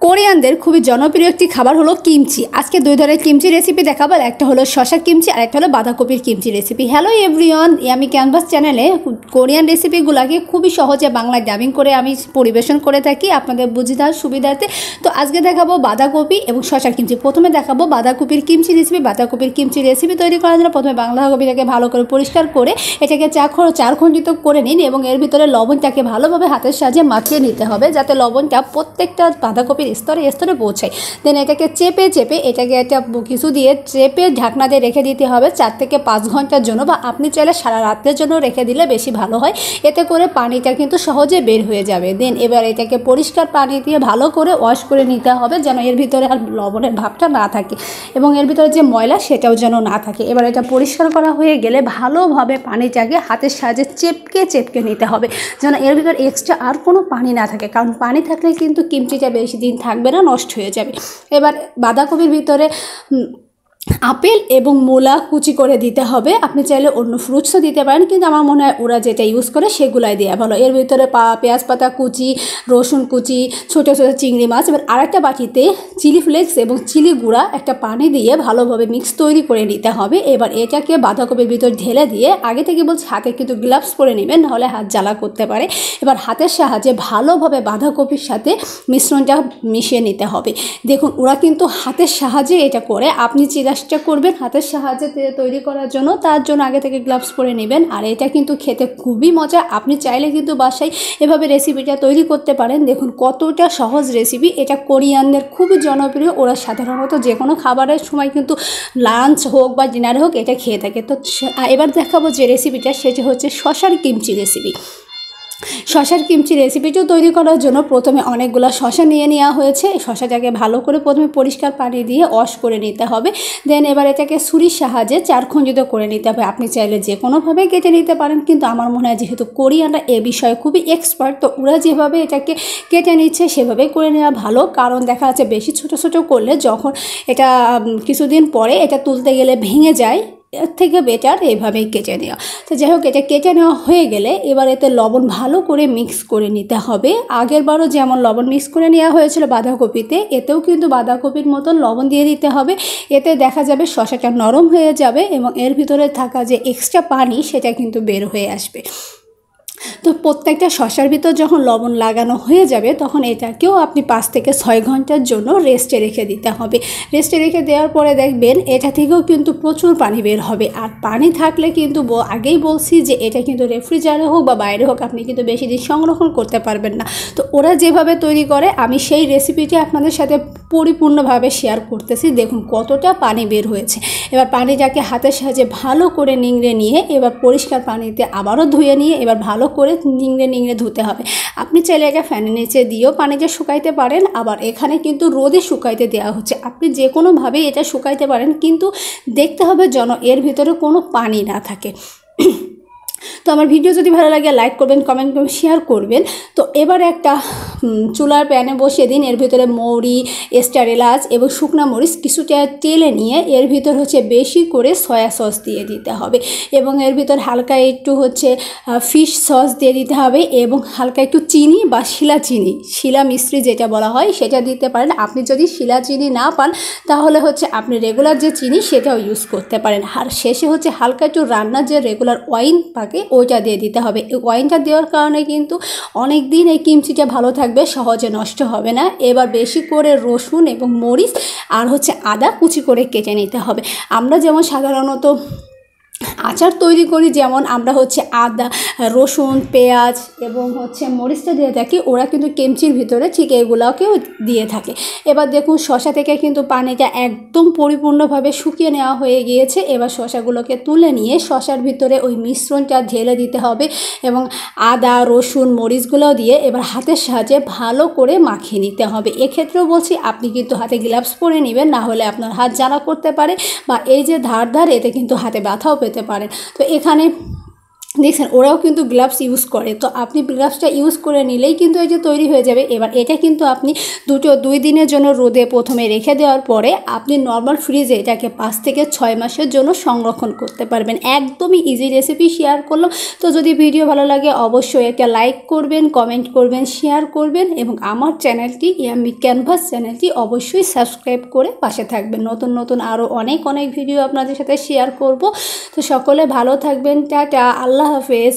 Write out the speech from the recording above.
কোরিয়ানদের খুবই জনপ্রিয় একটি খাবার হলো কিমচি। আজকে দুই ধরনের কিমচি রেসিপি দেখাবো, একটা হলো শসা কিমচি আর একটা হলো বাঁধাকপির কিমচি রেসিপি। হ্যালো এভরিওয়ান, আমি ক্যানভাস চ্যানেলে কোরিয়ান রেসিপিগুলোকে খুবই সহজে বাংলায় ডাবিং করে আমি পরিবেশন করে থাকি আপনাদের বুঝিদার সুবিধার্থে। তো আজকে দেখাবো বাঁধাকপি এবং শসা কিমচি। প্রথমে দেখাবো বাঁধাকপির কিমচি রেসিপি। বাঁধাকপির কিমচি রেসিপি তৈরি করার জন্য প্রথমে বাঁধাকপিটাকে ভালো করে পরিষ্কার করে এটাকে চার খণ্ডিত করে নিন এবং এর ভিতরে লবণটাকে ভালোভাবে হাতের সাহায্যে মাখিয়ে নিতে হবে যাতে লবণটা প্রত্যেকটা বাঁধাকপির স্তরে স্তরে পৌঁছায়। দেন এটাকে চেপে এটাকে একটা কিছু দিয়ে চেপে ঢাকনা দিয়ে রেখে দিতে হবে 4 থেকে 5 ঘন্টার জন্য, বা আপনি চাইলে সারা রাতের জন্য রেখে দিলে বেশি ভালো হয়। এতে করে পানিটা কিন্তু সহজে বের হয়ে যাবে। দেন এবার এটাকে পরিষ্কার পানি দিয়ে ভালো করে ওয়াশ করে নিতে হবে যেন এর ভিতরে আর লবণের ভাবটা না থাকে এবং এর ভিতরে যে ময়লা সেটাও যেন না থাকে। এবার এটা পরিষ্কার করা হয়ে গেলে ভালোভাবে পানিটাকে হাতের সাহায্যে চেপকে নিতে হবে যেন এর ভিতরে এক্সট্রা আর কোনো পানি না থাকে, কারণ পানি থাকলে কিন্তু কিমচিটা বেশি দিন থাকবে না, নষ্ট হয়ে যাবে। এবার বাঁধাকপির ভিতরে আপেল এবং মূলা কুচি করে দিতে হবে। আপনি চাইলে অন্য ফ্রুটসও দিতে পারেন, কিন্তু আমার মনে হয় ওরা যেটা ইউজ করে সেগুলাই দেওয়া ভালো। এর ভিতরে পেঁয়াজ পাতা কুচি, রসুন কুচি, ছোটো ছোটো চিংড়ি মাছ। এবার আরেকটা বাটিতে চিলি ফ্লেক্স এবং চিলি গুঁড়া একটা পানি দিয়ে ভালোভাবে মিক্স তৈরি করে নিতে হবে। এবার এটাকে বাঁধাকপির ভিতর ঢেলে দিয়ে আগে থেকে বলছি হাতে কিন্তু গ্লাভস পরে নেবেন, নাহলে হাত জ্বালা করতে পারে। এবার হাতের সাহায্যে ভালোভাবে বাঁধাকপির সাথে মিশ্রণটা মিশিয়ে নিতে হবে। দেখুন ওরা কিন্তু হাতের সাহায্যে এটা করে, আপনি চেষ্টা করবেন হাতের সাহায্যে তৈরি করার জন্য, তার জন্য আগে থেকে গ্লাভস পরে নেবেন। আর এটা কিন্তু খেতে খুবই মজা। আপনি চাইলে কিন্তু বাসায় এভাবে রেসিপিটা তৈরি করতে পারেন। দেখুন কতটা সহজ রেসিপি। এটা কোরিয়ানদের খুবই জনপ্রিয়। ওরা সাধারণত যে কোনো খাবারের সময় কিন্তু লাঞ্চ হোক বা ডিনারে হোক এটা খেয়ে থাকে। তো এবার দেখাবো যে রেসিপিটা, সেটি হচ্ছে শসার কিমচি রেসিপি। শসার কিমচি রেসিপিটিও তৈরি করার জন্য প্রথমে অনেকগুলো শসা নিয়ে নেওয়া হয়েছে। শসাটাকে ভালো করে প্রথমে পরিষ্কার পানি দিয়ে ওয়াশ করে নিতে হবে। দেন এবার এটাকে ছুরির সাহায্যে 4 খণ্ডিত করে নিতে হবে। আপনি চাইলে যে কোনোভাবে কেটে নিতে পারেন, কিন্তু আমার মনে হয় যেহেতু কোরিয়ানরা এ বিষয়ে খুবই এক্সপার্ট, তো ওরা যেভাবে এটাকে কেটে নিচ্ছে সেভাবেই করে নেওয়া ভালো। কারণ দেখা যাচ্ছে বেশি ছোটো ছোটো করলে যখন এটা কিছুদিন পরে এটা তুলতে গেলে ভেঙে যায়, এর থেকে বেটার এইভাবেই কেটে নেওয়া। তো যাই হোক, এটা কেটে নেওয়া হয়ে গেলে এবার এতে লবণ ভালো করে মিক্স করে নিতে হবে। আগেরবারও যেমন লবণ মিক্স করে নেওয়া হয়েছিল বাঁধাকপিতে, এতেও কিন্তু বাঁধাকপির মতন লবণ দিয়ে দিতে হবে। এতে দেখা যাবে শসাটা নরম হয়ে যাবে এবং এর ভিতরে থাকা যে এক্সট্রা পানি সেটা কিন্তু বের হয়ে আসবে। তো প্রত্যেকটা শসার ভিতর যখন লবণ লাগানো হয়ে যাবে তখন এটাকেও আপনি 5 থেকে 6 ঘন্টার জন্য রেস্টে রেখে দিতে হবে। রেস্টে রেখে দেওয়ার পরে দেখবেন এটা থেকেও কিন্তু প্রচুর পানি বের হবে। আর পানি থাকলে কিন্তু আগেই বলছি যে এটা কিন্তু রেফ্রিজারে হোক বা বাইরে হোক আপনি কিন্তু বেশি দিন সংরক্ষণ করতে পারবেন না। তো ওরা যেভাবে তৈরি করে আমি সেই রেসিপিটি আপনাদের সাথে পরিপূর্ণভাবে শেয়ার করতেছি। দেখুন কতটা পানি বের হয়েছে। এবার পানিটাকে হাতের সাহায্যে ভালো করে নিংড়ে নিয়ে এবার পরিষ্কার পানিতে আবারও ধুয়ে নিয়ে এবার ভালো করে নিংড়ে ধুতে হবে। আপনি চাইলে এটা ফ্যানের নিচে দিয়েও পানিটা শুকাইতে পারেন, আবার এখানে কিন্তু রোদে শুকাইতে দেওয়া হচ্ছে। আপনি যে কোনোভাবেই এটা শুকাইতে পারেন, কিন্তু দেখতে হবে যেন এর ভিতরে কোনো পানি না থাকে। তো আমার ভিডিও যদি ভালো লাগে লাইক করবেন, কমেন্ট করবেন, শেয়ার করবেন। তো এবার একটা চুলার প্যানে বসিয়ে দিন। এর ভিতরে মৌরি, স্টার এলাচ এবং শুকনো মরিচ কিছুটা তেলে নিয়ে এর ভিতর হচ্ছে বেশি করে সয়া সস দিয়ে দিতে হবে এবং এর ভিতর হালকা একটু হচ্ছে ফিশ সস দিয়ে দিতে হবে এবং হালকা একটু চিনি বা শিলা মিশ্রি যেটা বলা হয় সেটা দিতে পারেন। আপনি যদি শিলা চিনি না পান তাহলে হচ্ছে আপনি রেগুলার যে চিনি সেটাও ইউজ করতে পারেন। আর শেষে হচ্ছে হালকা একটু রান্নার যে রেগুলার ওয়াইন ওইটা দিয়ে দিতে হবে। এই ওয়াইনটা দেওয়ার কারণে কিন্তু অনেক দিন এই কিমচিটা ভালো থাকবে, সহজে নষ্ট হবে না। এবার বেশি করে রসুন এবং মরিচ আর হচ্ছে আদা কুচি করে কেটে নিতে হবে। আমরা যেমন সাধারণত আচার তৈরি করি, যেমন আমরা হচ্ছে আদা, রসুন, পেঁয়াজ এবং হচ্ছে মরিচটা দিয়ে থাকি, ওরা কিন্তু কিমচির ভিতরে ঠিক এগুলোকেও দিয়ে থাকে। এবার দেখুন শসা থেকে কিন্তু পানিটা একদম পরিপূর্ণভাবে শুকিয়ে নেওয়া হয়ে গিয়েছে। এবার শসাগুলোকে তুলে নিয়ে শসার ভিতরে ওই মিশ্রণটা ঢেলে দিতে হবে এবং আদা, রসুন, মরিচগুলো দিয়ে এবার হাতের সাহায্যে ভালো করে মাখিয়ে নিতে হবে। এক্ষেত্রেও বলছি আপনি কিন্তু হাতে গ্লাভস পরে নেবেন, না হলে আপনার হাত জ্বালা করতে পারে বা এই যে ধার এতে কিন্তু হাতে ব্যথাও পেতে পারেন। তো এখানে দেখছেন ওরাও কিন্তু গ্লাভস ইউজ করে, তো আপনি গ্লাভসটা ইউজ করে নিলেই কিন্তু এই যে তৈরি হয়ে যাবে। এবার এটা কিন্তু আপনি 2 দিনের জন্য রোদে প্রথমে রেখে দেওয়ার পরে আপনি নর্মাল ফ্রিজে এটাকে 5 থেকে 6 মাসের জন্য সংরক্ষণ করতে পারবেন। একদমই ইজি রেসিপি শেয়ার করলাম। তো যদি ভিডিও ভালো লাগে অবশ্যই একটা লাইক করবেন, কমেন্ট করবেন, শেয়ার করবেন এবং আমার চ্যানেলটি ইয়াম্মি ক্যানভাস চ্যানেলটি অবশ্যই সাবস্ক্রাইব করে পাশে থাকবেন। নতুন নতুন আরও অনেক ভিডিও আপনাদের সাথে শেয়ার করব। তো সকলে ভালো থাকবেন। টাটা, আল্লাহ হাফেজ।